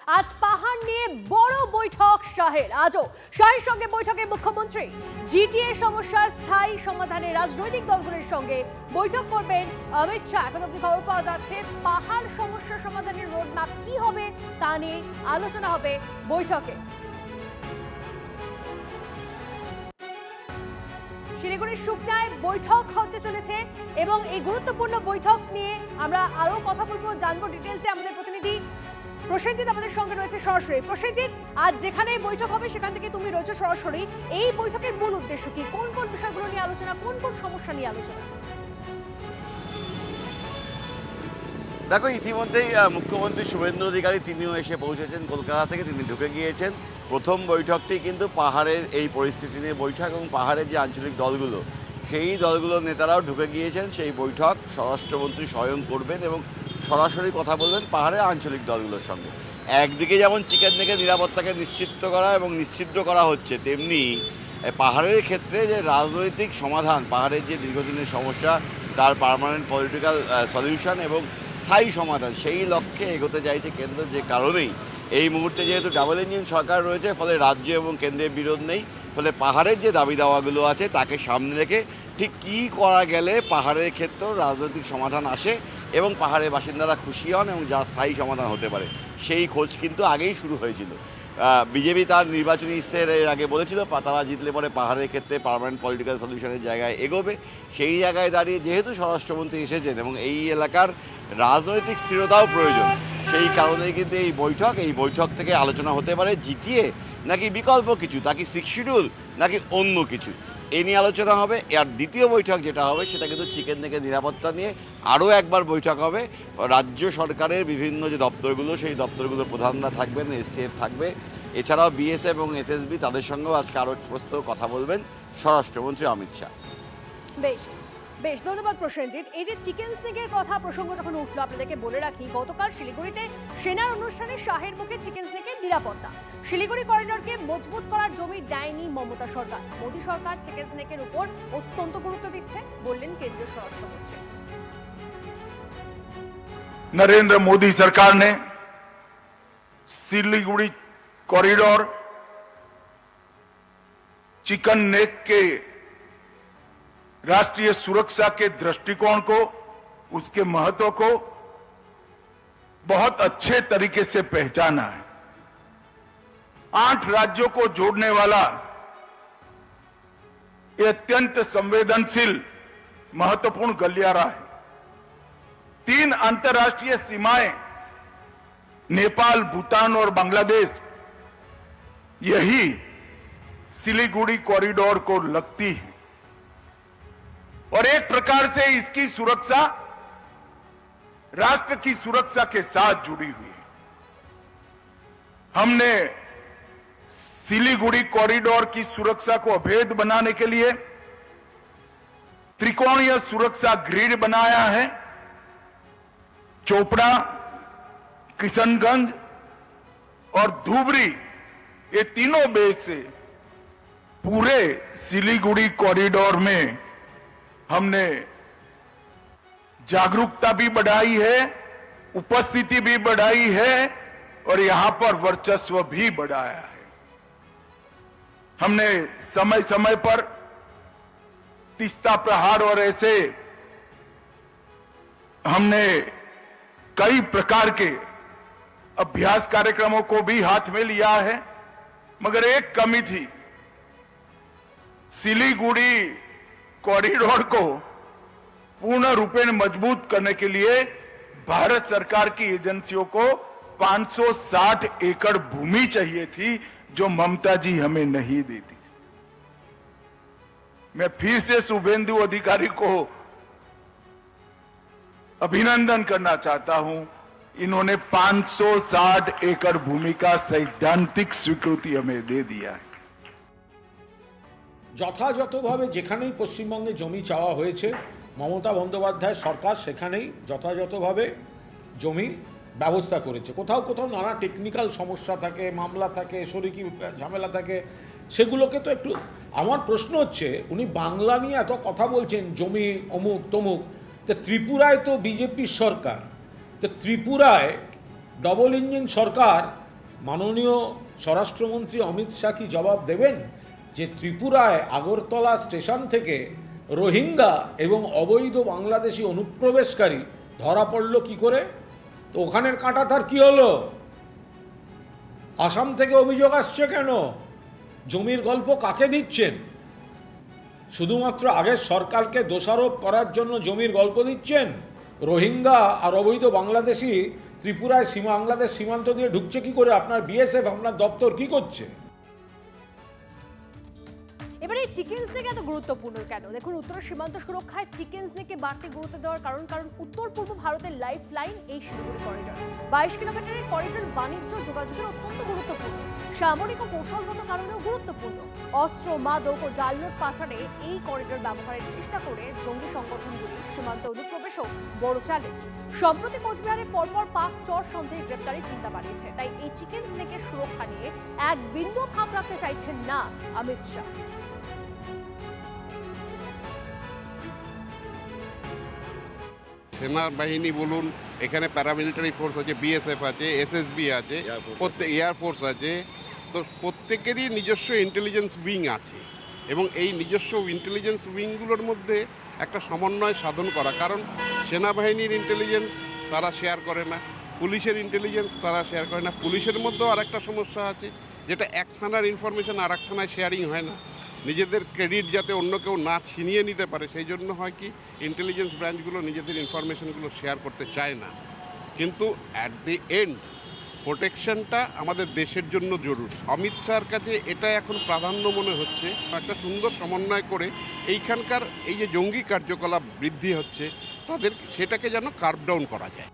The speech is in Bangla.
আজ পাহাড় নিয়ে বড় বৈঠক শাহের। আজও শাহের সঙ্গে বৈঠকে মুখ্যমন্ত্রী। জিটিএ সমস্যার স্থায়ী সমাধানে রাজনৈতিক দলগুলোর সঙ্গে বৈঠক করবেন অমিত শাহ। এখন অব্দি খবর পাওয়া যাচ্ছে পাহাড় সমস্যা সমাধানের রোডম্যাপ কি হবে তা নিয়ে আলোচনা হবে বৈঠকে। শিলিগুড়ির সুকনায় বৈঠক হতে চলেছে এবং এই গুরুত্বপূর্ণ বৈঠক নিয়ে আমরা আরো কথা বলবো, জানবো ডিটেলসে। আমাদের প্রতিনিধি প্রসেনজিৎ আমাদের সঙ্গে রয়েছে সরাসরি। প্রসেনজিৎ, আজ যেখানে বৈঠক হবে সেখান থেকে তুমি রয়েছে সরাসরি। এই বৈঠকের মূল উদ্দেশ্য কি? কোন কোন বিষয়গুলো নিয়ে আলোচনা, কোন কোন সমস্যা নিয়ে আলোচনা? দেখো, ইতিমধ্যেই মুখ্যমন্ত্রী শুভেন্দু অধিকারী তিনিও এসে পৌঁছেছেন কলকাতা থেকে। তিনি ঢুকে গিয়েছেন। প্রথম বৈঠকটি কিন্তু পাহাড়ের এই পরিস্থিতি নিয়ে বৈঠক এবং পাহাড়ের যে আঞ্চলিক দলগুলো সেই দলগুলোর নেতারাও ঢুকে গিয়েছেন। সেই বৈঠক স্বরাষ্ট্রমন্ত্রী স্বয়ং করবেন এবং সরাসরি কথা বলবেন পাহাড়ের আঞ্চলিক দলগুলোর সঙ্গে। একদিকে যেমন চিকেন নেকের নিরাপত্তাকে নিশ্চিত করা এবং নিশ্চিদ্র করা হচ্ছে, তেমনি পাহাড়ের ক্ষেত্রে যে রাজনৈতিক সমাধান, পাহাড়ের যে দীর্ঘদিনের সমস্যা তার পার্মানেন্ট পলিটিক্যাল সলিউশন এবং স্থায়ী সমাধান, সেই লক্ষ্যে এগোতে চাইছে কেন্দ্র। যে কারণেই এই মুহূর্তে যেহেতু ডাবল ইঞ্জিন সরকার রয়েছে, ফলে রাজ্য এবং কেন্দ্রের বিরোধ নেই, ফলে পাহাড়ের যে দাবি দাওয়াগুলো আছে তাকে সামনে রেখে ঠিক কী করা গেলে পাহাড়ের ক্ষেত্রেও রাজনৈতিক সমাধান আসে এবং পাহাড়ের বাসিন্দারা খুশি হন এবং যা স্থায়ী সমাধান হতে পারে, সেই খোঁজ কিন্তু আগেই শুরু হয়েছিল। বিজেপি তার নির্বাচনী ইস্তেহারের আগে বলেছিল তারা জিতলে পরে পাহাড়ের ক্ষেত্রে পার্মানেন্ট পলিটিক্যাল সলিউশনের জায়গায় এগোবে। সেই জায়গায় দাঁড়িয়ে যেহেতু স্বরাষ্ট্রমন্ত্রী এসেছেন এবং এই এলাকার রাজনৈতিক স্থিরতাও প্রয়োজন, সেই কারণেই কিন্তু এই বৈঠক থেকে আলোচনা হতে পারে জিটিএ নাকি বিকল্প কিছু, নাকি সিক্স শিডিউল নাকি অন্য কিছু, এই নিয়ে আলোচনা হবে। আর দ্বিতীয় বৈঠক যেটা হবে সেটা কিন্তু চিকেন নেকের নিরাপত্তা নিয়ে আরও একবার বৈঠক হবে। রাজ্য সরকারের বিভিন্ন যে দপ্তরগুলো, সেই দপ্তরগুলোর প্রধানরা থাকবেন, এসটিএফ থাকবে, এছাড়াও বিএসএফ এবং এসএসবি, তাদের সঙ্গেও আজকে আরও প্রস্ত কথা বলবেন স্বরাষ্ট্রমন্ত্রী অমিত শাহ। বেশ বেশ, ধন্যবাদ প্রসেনজিৎ। এই যে চিকেন স্নেকের কথা প্রসঙ্গ যখন উঠলো, আপনাদেরকে বলে রাখি গতকাল শিলিগুড়িতে সেনার অনুষ্ঠানে শাহের মুখে চিকেন স্নেকের নিরাপত্তা। শিলিগুড়ি করিডোরকে মজবুত করার জমি দেয়নি মমতা সরকার। মোদী সরকার চিকেন স্নেকের উপর অত্যন্ত গুরুত্ব দিচ্ছে বললেন কেন্দ্রীয় স্বরাষ্ট্রমন্ত্রী। नरेंद्र मोदी सरकार ने सिलीगुड़ी कॉरिडोर चिकन नेक के राष्ट्रीय सुरक्षा के दृष्टिकोण को, उसके महत्व को बहुत अच्छे तरीके से पहचाना है। 8 राज्यों को जोड़ने वाला ये अत्यंत संवेदनशील महत्वपूर्ण गलियारा है। 3 अंतर्राष्ट्रीय सीमाएं नेपाल, भूटान और बांग्लादेश, यही सिलीगुड़ी कॉरिडोर को लगती है और एक प्रकार से इसकी सुरक्षा राष्ट्र की सुरक्षा के साथ जुड़ी हुई है। हमने सिलीगुड़ी कॉरिडोर की सुरक्षा को अभेद बनाने के लिए त्रिकोणीय सुरक्षा ग्रिड बनाया है। चोपड़ा, किशनगंज और धुबरी, ये तीनों बेस से पूरे सिलीगुड़ी कॉरिडोर में हमने जागरूकता भी बढ़ाई है, उपस्थिति भी बढ़ाई है और यहां पर वर्चस्व भी बढ़ाया है। हमने समय समय पर तीस्ता प्रहार और ऐसे हमने कई प्रकार के अभ्यास कार्यक्रमों को भी हाथ में लिया है, मगर एक कमी थी। सिलीगुड़ी कॉरिडोर को पूर्ण रूपेण मजबूत करने के लिए भारत सरकार की एजेंसियों को 560 एकड़ भूमि चाहिए थी, जो ममता जी हमें नहीं देती थी। मैं फिर से शुभेंदु अधिकारी को अभिनंदन करना चाहता हूं। इन्होंने 560 एकड़ भूमि का सैद्धांतिक स्वीकृति हमें दे दिया है। যথাযথভাবে যেখানেই পশ্চিমবঙ্গে জমি চাওয়া হয়েছে, মমতা বন্দ্যোপাধ্যায় সরকার সেখানেই যথাযথভাবে জমি ব্যবস্থা করেছে। কোথাও কোথাও নানা টেকনিক্যাল সমস্যা থাকে, মামলা থাকে, শরিকি ঝামেলা থাকে, সেগুলোকে তো একটু, আমার প্রশ্ন হচ্ছে উনি বাংলা নিয়ে এত কথা বলছেন, জমি অমুক তমুক, তো ত্রিপুরায় তো বিজেপির সরকার, তো ত্রিপুরায় ডবল ইঞ্জিন সরকার মাননীয় স্বরাষ্ট্রমন্ত্রী অমিত শাহ কি জবাব দেবেন যে ত্রিপুরায় আগরতলা স্টেশন থেকে রোহিঙ্গা এবং অবৈধ বাংলাদেশি অনুপ্রবেশকারী ধরা পড়লো কি করে? তো ওখানের কাঁটা তার কি হলো? আসাম থেকে অভিযোগ আসছে কেন? জমির গল্প কাকে দিচ্ছেন? শুধুমাত্র আগের সরকারকে দোষারোপ করার জন্য জমির গল্প দিচ্ছেন? রোহিঙ্গা আর অবৈধ বাংলাদেশি ত্রিপুরায় বাংলাদেশ সীমান্ত দিয়ে ঢুকছে কি করে? আপনার বিএসএফ, আপনার দপ্তর কি করছে? এবারে এই চিকেন স্নেক এত গুরুত্বপূর্ণ কেন? দেখুন, উত্তর সীমান্ত সুরক্ষায় চিকেন স্নেককে বাড়তি গুরুত্ব দেওয়ার কারণ উত্তর পূর্ব ভারতের লাইফ লাইন এই শিলিগুড়ি করিডর। 22 কিলোমিটারের করিডর বাণিজ্য যোগাযোগের অত্যন্ত গুরুত্বপূর্ণ, সামরিক ও কৌশলগত কারণেও গুরুত্বপূর্ণ। অস্ত্র, মাদক ও জাল নোট পাচারে এই করিডর ব্যবহারের চেষ্টা করে জঙ্গি সংগঠনগুলি সীমান্ত অনুপ্রবেশও বড় চ্যালেঞ্জ। সম্প্রতি কোচবিহারে পরপর পাক চর সন্দেহে গ্রেপ্তারি চিন্তা বাড়িয়েছে। তাই এই চিকেন স্নেকের সুরক্ষা নিয়ে এক বিন্দু ফাঁক রাখতে চাইছেন না অমিত শাহ। সেনাবাহিনী বলুন, এখানে প্যারামিলিটারি ফোর্স আছে, বিএসএফ আছে, এসএসবি আছে, প্রত্যেক এয়ারফোর্স আছে, তো প্রত্যেকেরই নিজস্ব ইন্টেলিজেন্স উইং আছে এবং এই নিজস্ব ইন্টেলিজেন্স উইংগুলোর মধ্যে একটা সমন্বয় সাধন করা। কারণ সেনাবাহিনীর ইন্টেলিজেন্স তারা শেয়ার করে না, পুলিশের ইন্টেলিজেন্স তারা শেয়ার করে না। পুলিশের মধ্যেও আর একটা সমস্যা আছে, যেটা এক থানার ইনফরমেশন আর এক থানায় শেয়ারিং হয় না। নিজেদের ক্রেডিট যাতে অন্য কেউ না ছিনিয়ে নিতে পারে, সেই জন্য হয় কি ইন্টেলিজেন্স ব্রাঞ্চগুলো নিজেদের ইনফরমেশনগুলো শেয়ার করতে চায় না। কিন্তু অ্যাট দি এন্ড প্রোটেকশনটা আমাদের দেশের জন্য জরুরি। অমিত শাহর কাছে এটা এখন প্রাধান্য মনে হচ্ছে, একটা সুন্দর সমন্বয় করে এইখানকার এই যে জঙ্গি কার্যকলাপ বৃদ্ধি হচ্ছে তাদের সেটাকে যেন কার্ভ ডাউন করা যায়।